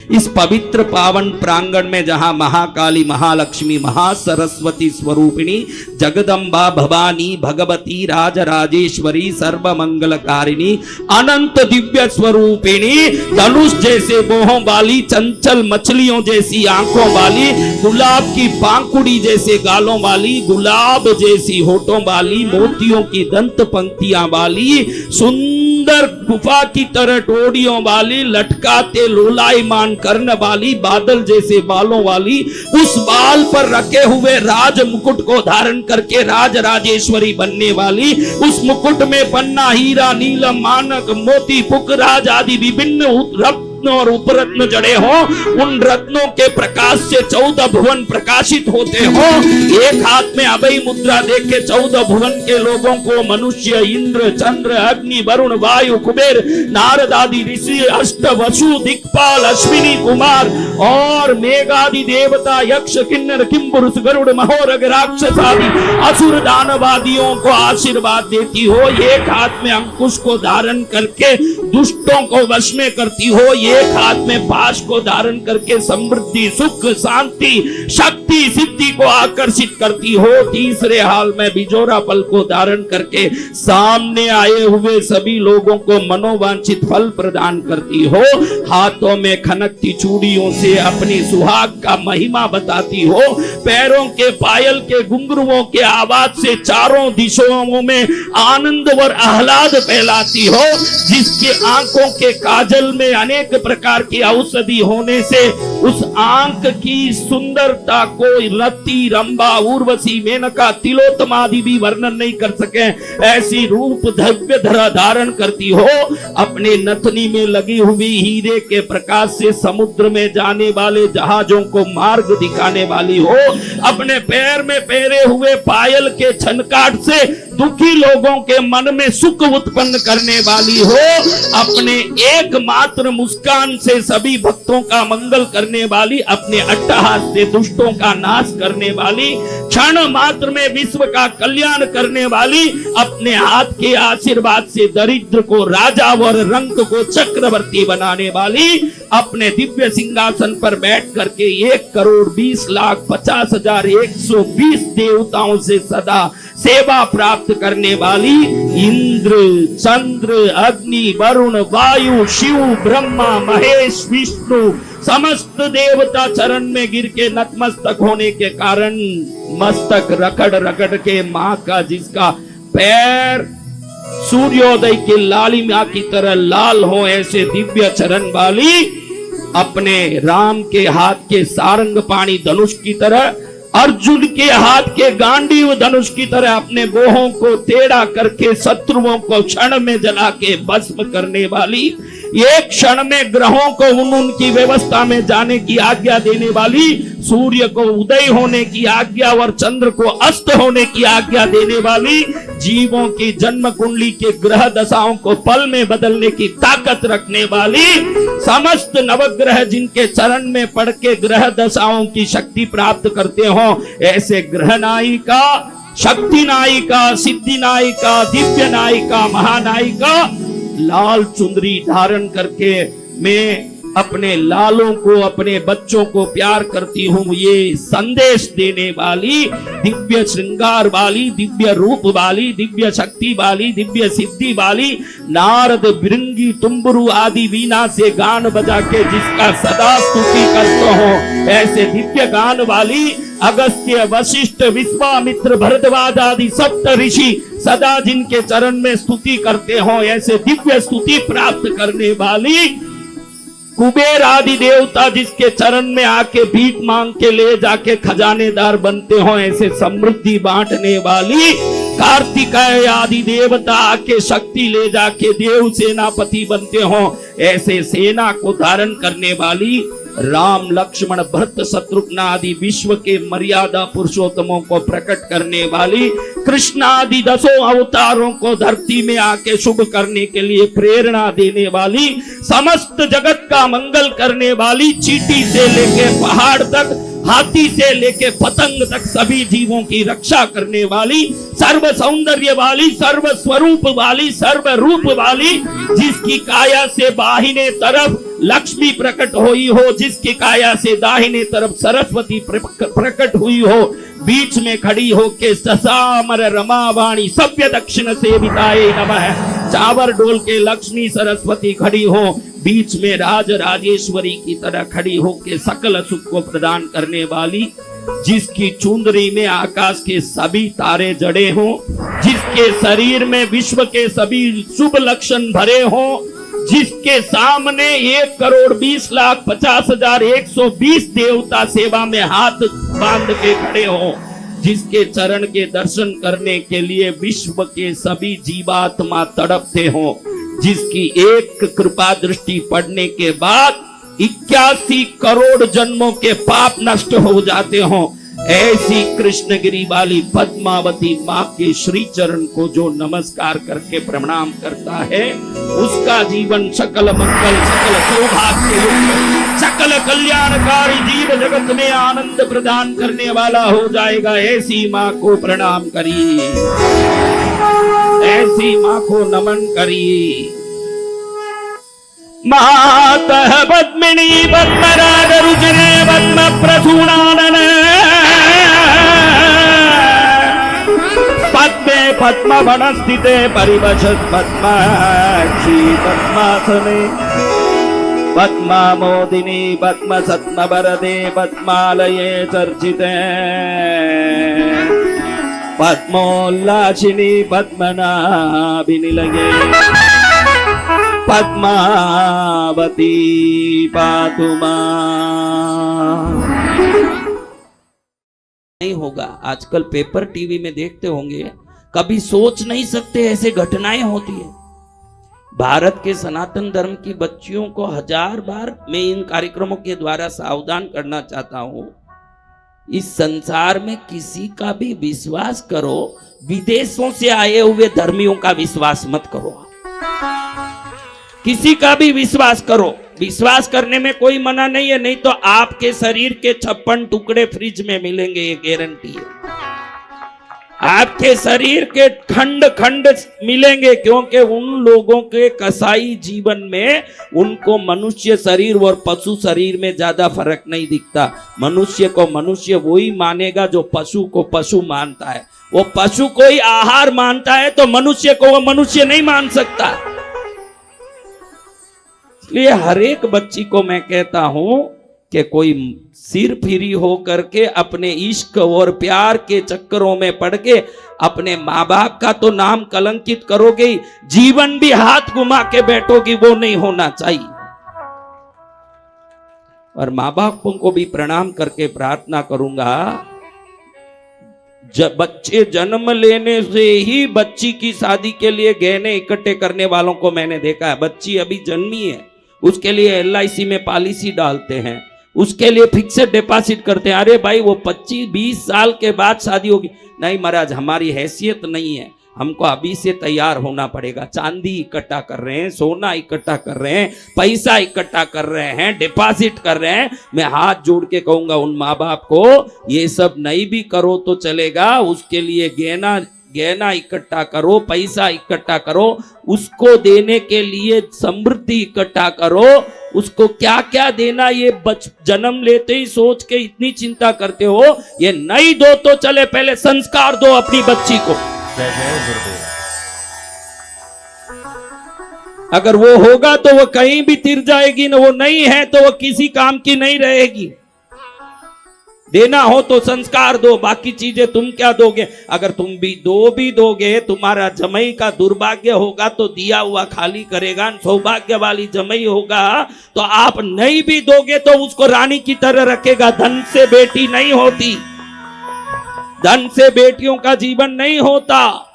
इस पवित्र पावन प्रांगण में जहां महाकाली, महालक्ष्मी, महासरस्वती स्वरूपिणी, जगदम्बा, भवानी, भगवती, राजराजेश्वरी, सर्वमंगलकारिणी, अनंत दिव्य स्वरूपिणी, धनुष जैसे बोहों वाली, चंचल मछलियों जैसी आंखों वाली, गुलाब की पांखुड़ी जैसे गालों वाली, गुलाब जैसी होठों वाली, मोतियों की दंत पंक्तियां वाली, सुंदर गुफा की तरह टोड़ियों वाली, लटकाते लोलायमान कर्ण वाली, बादल जैसे बालों वाली, उस बाल पर रखे हुए राज मुकुट को धारण करके राज राजेश्वरी बनने वाली, उस मुकुट में पन्ना, हीरा, नीलम, मानक, मोती, पुखराज आदि विभिन्न रत्न और उपरत्न जड़े हो, उन रत्नों के प्रकाश से 14 भुवन प्रकाशित होते हो। एक हाथ में अभय मुद्रा देके 14 भुवन के लोगों को, मनुष्य, इंद्र, चंद्र, अग्नि, वरुण, वायु, कुबेर, नारद आदि ऋषि, अष्ट वसु, दिक्पाल, अश्विनी कुमार और मेघादि देवता, यक्ष, किन्नर, किंपुरुष, गरुड़, महोर, राक्षस आदि असुर दानवादियों को आशीर्वाद देती हो। एक हाथ में अंकुश को धारण करके दुष्टों को वश में करती हो। एक हाथ में पाश को धारण करके समृद्धि, सुख, शांति, शक्ति, सिद्धि को आकर्षित करती हो। तीसरे हाल में बिजोरा फल को धारण करके सामने आए हुए सभी लोगों को मनोवांछित फल प्रदान करती हो। हाथों में खनकती चूड़ियों से अपनी सुहाग का महिमा बताती हो। पैरों के पायल के घुंघरुओं के आवाज से चारों दिशाओं में आनंद और आह्लाद फैलाती हो। जिसके आंखों के काजल में अनेक प्रकार की औषधि होने से उस आंख की सुंदरता को रति, रंभा, उर्वशी, मेनका, तिलोत्तमा आदि भी वर्णन नहीं कर सके, ऐसी रूप धव्य धरा धारण करती हो। अपने नथनी में लगी हुई हीरे के प्रकाश से समुद्र में जाने वाले जहाजों को मार्ग दिखाने वाली हो। अपने पैर में पहरे हुए पायल के छनकाट से दुखी लोगों के मन में सुख उत्पन्न करने वाली हो। अपने एकमात्र मुस्कान से सभी भक्तों का मंगल करने वाली, अपने अट्टहास से दुष्टों का नाश करने वाली, क्षण मात्र में विश्व का कल्याण करने वाली, अपने हाथ के आशीर्वाद से दरिद्र को राजा और रंक को चक्रवर्ती बनाने वाली, अपने दिव्य सिंहासन पर बैठ करके 1,20,50,120 देवताओं से सदा सेवा प्राप्त करने वाली, इंद्र, चंद्र, अग्नि, वरुण, वायु, शिव, ब्रह्मा, महेश, विष्णु समस्त देवता चरण में गिर के नतमस्तक होने के कारण मस्तक रगड़ रगड़ के मां का, जिसका पैर सूर्योदय के लालिमा की तरह लाल हो, ऐसे दिव्य चरण वाली, अपने राम के हाथ के सारंग पाणी धनुष की तरह, अर्जुन के हाथ के गांडीव धनुष की तरह अपने बोहों को टेढ़ा करके शत्रुओं को क्षण में जला के भस्म करने वाली, एक क्षण में ग्रहों को उनकी व्यवस्था में जाने की आज्ञा देने वाली, सूर्य को उदय होने की आज्ञा और चंद्र को अस्त होने की आज्ञा देने वाली, जीवों की जन्म कुंडली के ग्रह दशाओं को पल में बदलने की ताकत रखने वाली, समस्त नवग्रह जिनके चरण में पड़ के ग्रह दशाओं की शक्ति प्राप्त करते हो, ऐसे ग्रह नायिका, शक्ति नायिका, सिद्धि नायिका, दिव्य नायिका, महानायिका, लाल चुंदरी धारण करके मैं अपने लालों को, अपने बच्चों को प्यार करती हूँ, ये संदेश देने वाली, दिव्य श्रृंगार वाली, दिव्य रूप वाली, दिव्य शक्ति वाली, दिव्य सिद्धि वाली, नारद, भृंगी, तुम्बुरु आदि वीणा से गान बजा के जिसका सदा स्तुति करते हो, ऐसे दिव्य गान वाली, अगस्त्य, वशिष्ठ, विश्वामित्र, भरद्वाज आदि सप्त ऋषि सदा जिनके चरण में स्तुति करते हो, ऐसे दिव्य स्तुति प्राप्त करने वाली, कुबेर आदि देवता जिसके चरण में आके भीख मांग के ले जाके खजानेदार बनते हो, ऐसे समृद्धि बांटने वाली, कार्तिकेय आदि देवता आके शक्ति ले जाके देव सेनापति बनते हो, ऐसे सेना को धारण करने वाली, राम, लक्ष्मण, भरत, शत्रुघ्न आदि विश्व के मर्यादा पुरुषोत्तमों को प्रकट करने वाली, कृष्ण आदि 10 अवतारों को धरती में आके शुभ करने के लिए प्रेरणा देने वाली, समस्त जगत का मंगल करने वाली, चींटी से लेके पहाड़ तक, हाथी से लेके पतंग तक सभी जीवों की रक्षा करने वाली, सर्व सौंदर्य वाली, सर्व स्वरूप वाली, सर्व रूप वाली, जिसकी काया से बाहिने तरफ लक्ष्मी प्रकट हुई हो, जिसकी काया से दाहिने तरफ सरस्वती प्रकट हुई हो, बीच में खड़ी हो के ससामर रमावाणी सभ्य दक्षिण से विताए नमः, चावर डोल के लक्ष्मी सरस्वती खड़ी हो, बीच में राज राजेश्वरी की तरह खड़ी हो के सकल सुख को प्रदान करने वाली, जिसकी चुंदरी में आकाश के सभी तारे जड़े हों, जिसके शरीर में विश्व के सभी शुभ लक्षण भरे हों, जिसके सामने 1,20,50,120 देवता सेवा में हाथ बांध के खड़े हों, जिसके चरण के दर्शन करने के लिए विश्व के सभी जीवात्मा तड़पते हों, जिसकी एक कृपा दृष्टि पड़ने के बाद 81 करोड़ जन्मों के पाप नष्ट हो जाते हों, ऐसी कृष्णगिरी वाली पद्मावती माँ के श्री चरण को जो नमस्कार करके प्रणाम करता है, उसका जीवन सकल मंगल, सकल सौभाग्य, सकल कल्याणकारी जीव जगत में आनंद प्रदान करने वाला हो जाएगा। ऐसी माँ को प्रणाम करिए, ऐसी माँ को नमन करिए। मातः पद्मिनी पद्मराग रुचिरे पद्म प्रसूनानन पद्मे पद्म वनस्थिते परिवशत् पद्माक्षी पद्मासने पद्मा मोदिनी पद्म सत्म वरदे पद्मालये चर्चिते पद्मोल्लासिनी पद्मनाभिनिलये पद्मावती पातु मां। नहीं होगा, आजकल पेपर टीवी में देखते होंगे, कभी सोच नहीं सकते ऐसे घटनाएं होती है। भारत के सनातन धर्म की बच्चियों को 1000 बार मैं इन कार्यक्रमों के द्वारा सावधान करना चाहता हूं, इस संसार में किसी का भी विश्वास करो, विदेशों से आए हुए धर्मियों का विश्वास मत करो। किसी का भी विश्वास करो, विश्वास करने में कोई मना नहीं है, नहीं तो आपके शरीर के 56 टुकड़े फ्रिज में मिलेंगे, ये गारंटी है। आपके शरीर के खंड खंड मिलेंगे, क्योंकि उन लोगों के कसाई जीवन में उनको मनुष्य शरीर और पशु शरीर में ज्यादा फर्क नहीं दिखता। मनुष्य को मनुष्य वही मानेगा जो पशु को पशु मानता है। वो पशु को ही आहार मानता है तो मनुष्य को वो मनुष्य नहीं मान सकता। इसलिए हर एक बच्ची को मैं कहता हूं कि कोई सिर फिरी हो करके अपने इश्क और प्यार के चक्करों में पड़ के अपने माँ बाप का तो नाम कलंकित करोगे ही, जीवन भी हाथ घुमा के बैठोगी, वो नहीं होना चाहिए। और माँ बापों को भी प्रणाम करके प्रार्थना करूंगा, जब बच्चे जन्म लेने से ही बच्ची की शादी के लिए गहने इकट्ठे करने वालों को मैंने देखा है। बच्ची अभी जन्मी है, उसके लिए LIC में पॉलिसी डालते हैं, उसके लिए फिक्स्ड डिपॉजिट करते हैं। अरे भाई वो 25-20 साल के बाद शादी होगी। नहीं महाराज, हमारी हैसियत नहीं है, हमको अभी से तैयार होना पड़ेगा। चांदी इकट्ठा कर रहे हैं, सोना इकट्ठा कर रहे हैं, पैसा इकट्ठा कर रहे हैं, डिपॉजिट कर रहे हैं। मैं हाथ जोड़ के कहूंगा उन माँ बाप को, ये सब नहीं भी करो तो चलेगा, उसके लिए गहना इकट्ठा करो, पैसा इकट्ठा करो, उसको देने के लिए समृद्धि इकट्ठा करो। उसको क्या क्या देना ये जन्म लेते ही सोच के इतनी चिंता करते हो। ये नहीं दो तो चले, पहले संस्कार दो अपनी बच्ची को। अगर वो होगा तो वो कहीं भी तिर जाएगी ना, वो नहीं है तो वो किसी काम की नहीं रहेगी। देना हो तो संस्कार दो, बाकी चीजें तुम क्या दोगे। अगर तुम भी दोगे, तुम्हारा जमई का दुर्भाग्य होगा तो दिया हुआ खाली करेगा, सौभाग्य वाली जमई होगा तो आप नहीं भी दोगे तो उसको रानी की तरह रखेगा। धन से बेटी नहीं होती, धन से बेटियों का जीवन नहीं होता।